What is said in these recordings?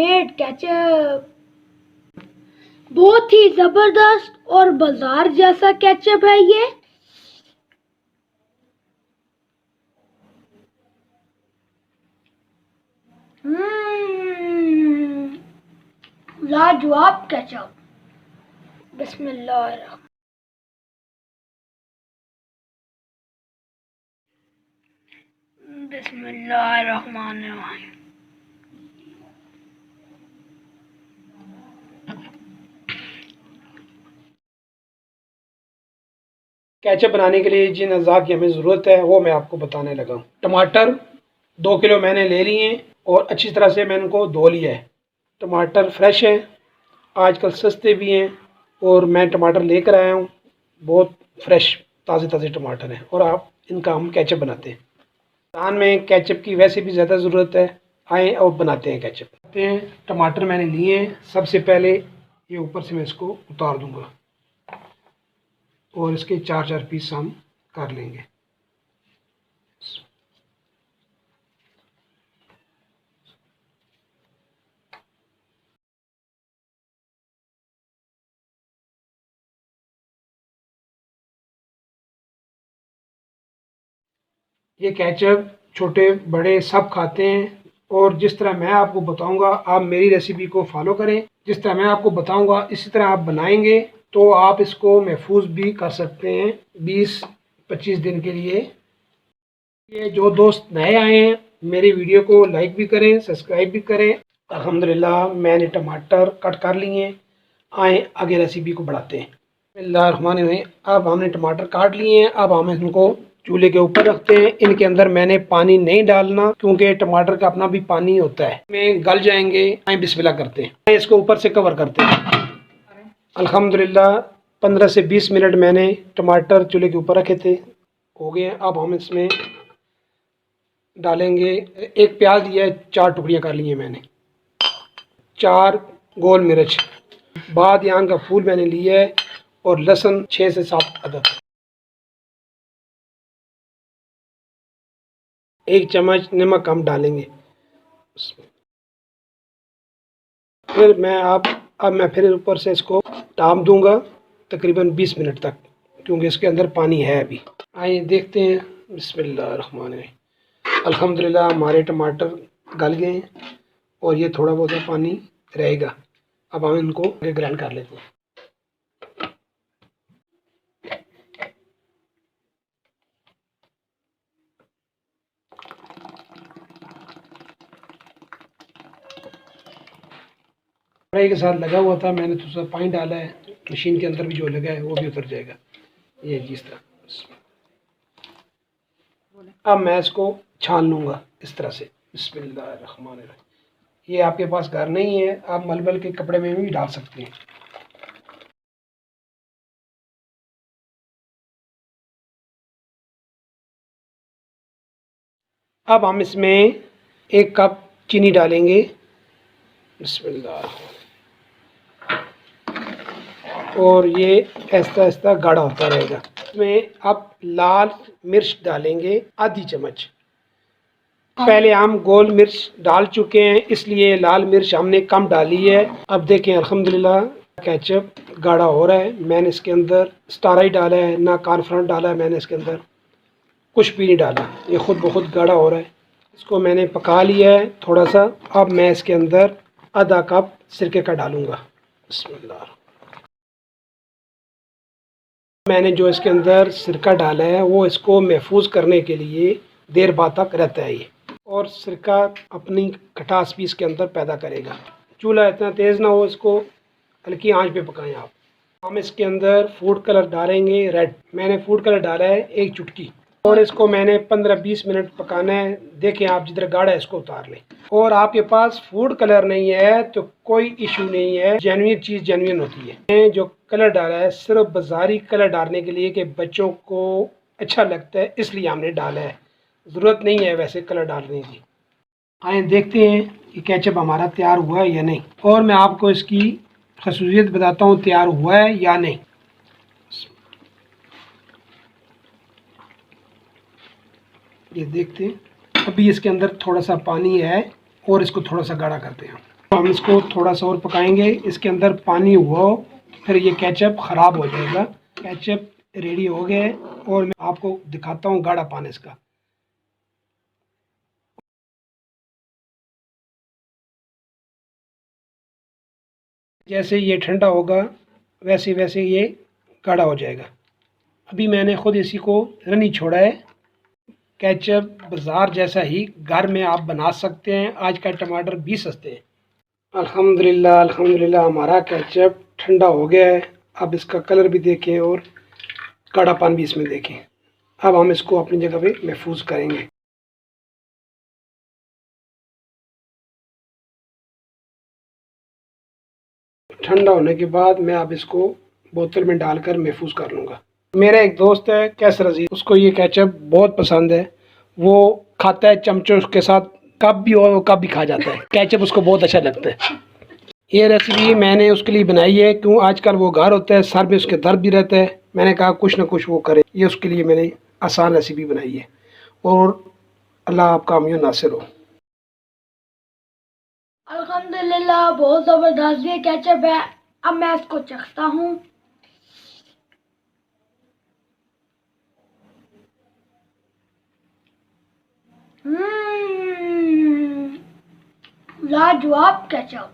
Made ketchup. बहुत ही जबरदस्त और बाजार जैसा केचप है ये। लाजवाब केचप। बिस्मिल्लाह। बिस्मिल्लाहिर्रहमानिर्रहीम। केचप बनाने के लिए जिन अज़ा की हमें ज़रूरत है वो मैं आपको बताने लगा हूँ। टमाटर 2 किलो मैंने ले लिए हैं और अच्छी तरह से मैंने उनको धो लिया है। टमाटर फ्रेश हैं, आजकल सस्ते भी हैं और मैं टमाटर लेकर आया हूँ। बहुत फ्रेश ताज़े ताज़े टमाटर हैं और आप इनका हम केचप बनाते हैं। पाकिस्तान में केचप की वैसे भी ज़्यादा ज़रूरत है। आए और बनाते हैं केचप। टमाटर मैंने लिए हैं। सबसे पहले ये ऊपर से मैं इसको उतार दूँगा और इसके 4-4 पीस हम कर लेंगे। ये केचप छोटे बड़े सब खाते हैं और जिस तरह मैं आपको बताऊंगा आप मेरी रेसिपी को फॉलो करें। जिस तरह मैं आपको बताऊंगा इसी तरह आप बनाएंगे तो आप इसको महफूज भी कर सकते हैं 20-25 दिन के लिए। ये जो दोस्त नए आए हैं मेरी वीडियो को लाइक भी करें, सब्सक्राइब भी करें। अल्हम्दुलिल्लाह मैंने टमाटर कट कर लिए हैं। आए आगे रेसिपी को बढ़ाते हैं। बिस्मिल्लाहिर्रहमानिर्रहीम। अब हमने टमाटर काट लिए हैं। अब हम इनको चूल्हे के ऊपर रखते हैं। इनके अंदर मैंने पानी नहीं डालना क्योंकि टमाटर का अपना भी पानी होता है, में गल जाएंगे। आए बिस्मिल्लाह करते हैं। इसको ऊपर से कवर करते हैं। अल्हम्दुलिल्लाह 15 से 20 मिनट मैंने टमाटर चूल्हे के ऊपर रखे थे, हो गए। अब हम इसमें डालेंगे एक प्याज लिया है, 4 टुकड़ियाँ कर ली हैं मैंने, 4 गोल मिर्च, बादियान का फूल मैंने लिया है और लहसुन 6 से 7 अदद। 1 चम्मच नमक हम डालेंगे। फिर मैं फिर ऊपर से इसको ढाँप दूंगा तकरीबन 20 मिनट तक क्योंकि इसके अंदर पानी है अभी। आइए देखते हैं। बिस्मिल्लाहिर्रहमानिर्रहीम। अल्हम्दुलिल्लाह हमारे टमाटर गल गए हैं और ये थोड़ा बहुत पानी रहेगा। अब हम इनको ग्राइंड कर लेते हैं। कढ़ाई के साथ लगा हुआ था, मैंने थोड़ा सा पानी डाला है। मशीन के अंदर भी जो लगा है वो भी उतर जाएगा। ये जिस तरह अब मैं इसको छान लूँगा इस तरह से। बिस्मिल्लाहिर्रहमानिर्रहीम। ये आपके पास घर नहीं है, आप मलबल के कपड़े में भी डाल सकते हैं। अब हम इसमें 1 कप चीनी डालेंगे। बिस्मिल्लाह। और ये ऐसा ऐसा गाढ़ा होता रहेगा। इसमें अब लाल मिर्च डालेंगे आधी चम्मच। पहले हम गोल मिर्च डाल चुके हैं इसलिए लाल मिर्च हमने कम डाली है। अब देखें अल्हम्दुलिल्लाह केचप गाढ़ा हो रहा है। मैंने इसके अंदर स्टारा ही डाला है, ना कॉर्नफ्लोर डाला है मैंने, इसके अंदर कुछ भी नहीं डाला। ये खुद ब खुद गाढ़ा हो रहा है। इसको मैंने पका लिया है थोड़ा सा। अब मैं इसके अंदर आधा कप सिरके का डालूँगा। बिस्मिल्लाह। मैंने जो इसके अंदर सिरका डाला है वो इसको महफूज करने के लिए देर बाद तक रहता है ये, और सिरका अपनी खटास भी इसके अंदर पैदा करेगा। चूल्हा इतना तेज़ ना हो, इसको हल्की आंच पे पकाएं आप। हम इसके अंदर फूड कलर डालेंगे रेड। मैंने फूड कलर डाला है 1 चुटकी और इसको मैंने 15-20 मिनट पकाना है। देखें आप जिधर गाढ़ा है इसको उतार लें। और आपके पास फूड कलर नहीं है तो कोई इशू नहीं है, जेन्युइन चीज़ जेन्युइन होती है। मैंने जो कलर डाला है सिर्फ बाजारी कलर डालने के लिए कि बच्चों को अच्छा लगता है इसलिए हमने डाला है, ज़रूरत नहीं है वैसे कलर डालने की। आइए देखते हैं कि केचप हमारा तैयार हुआ है या नहीं, और मैं आपको इसकी खसूसियत बताता हूँ तैयार हुआ है या नहीं। ये देखते हैं अभी इसके अंदर थोड़ा सा पानी है और इसको थोड़ा सा गाढ़ा करते हैं। हम इसको थोड़ा सा और पकाएंगे, इसके अंदर पानी हुआ हो फिर ये केचप ख़राब हो जाएगा। केचप रेडी हो गया है और मैं आपको दिखाता हूँ गाढ़ा पानी इसका। जैसे ये ठंडा होगा वैसे वैसे ये गाढ़ा हो जाएगा। अभी मैंने ख़ुद इसी को रनी छोड़ा है। केचप बाज़ार जैसा ही घर में आप बना सकते हैं। आज का टमाटर भी सस्ते हैं। अल्हम्दुलिल्लाह अल्हम्दुलिल्लाह हमारा केचप ठंडा हो गया है। अब इसका कलर भी देखें और गाढ़ापन भी इसमें देखें। अब हम इसको अपनी जगह पे महफूज करेंगे। ठंडा होने के बाद मैं अब इसको बोतल में डालकर महफूज कर लूँगा। मेरा एक दोस्त है कैसर अजीज, उसको ये केचप बहुत पसंद है। वो खाता है चमचों के साथ, कब भी हो कब भी खा जाता है। केचप उसको बहुत अच्छा लगता है। ये रेसिपी मैंने उसके लिए बनाई है, क्यों आजकल वो घर होता है, सर में उसके दर्द भी रहता है। मैंने कहा कुछ ना कुछ वो करे, ये उसके लिए मैंने आसान रेसिपी बनाई है। और अल्लाह आपका अमीन नासिर हो। अल्हम्दुलिल्लाह बहुत ज़बरदस्त ये केचप है। अब मैं इसको चखता हूँ। लाजवाब केचप।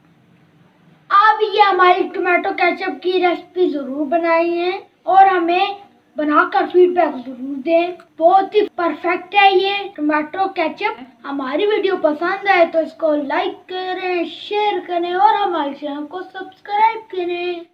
आप ये हमारी टोमेटो केचप की रेसिपी ज़रूर बनाई है और हमें बनाकर फीडबैक ज़रूर दें। बहुत ही परफेक्ट है ये टोमेटो केचप। हमारी वीडियो पसंद आए तो इसको लाइक करें, शेयर करें और हमारे चैनल को सब्सक्राइब करें।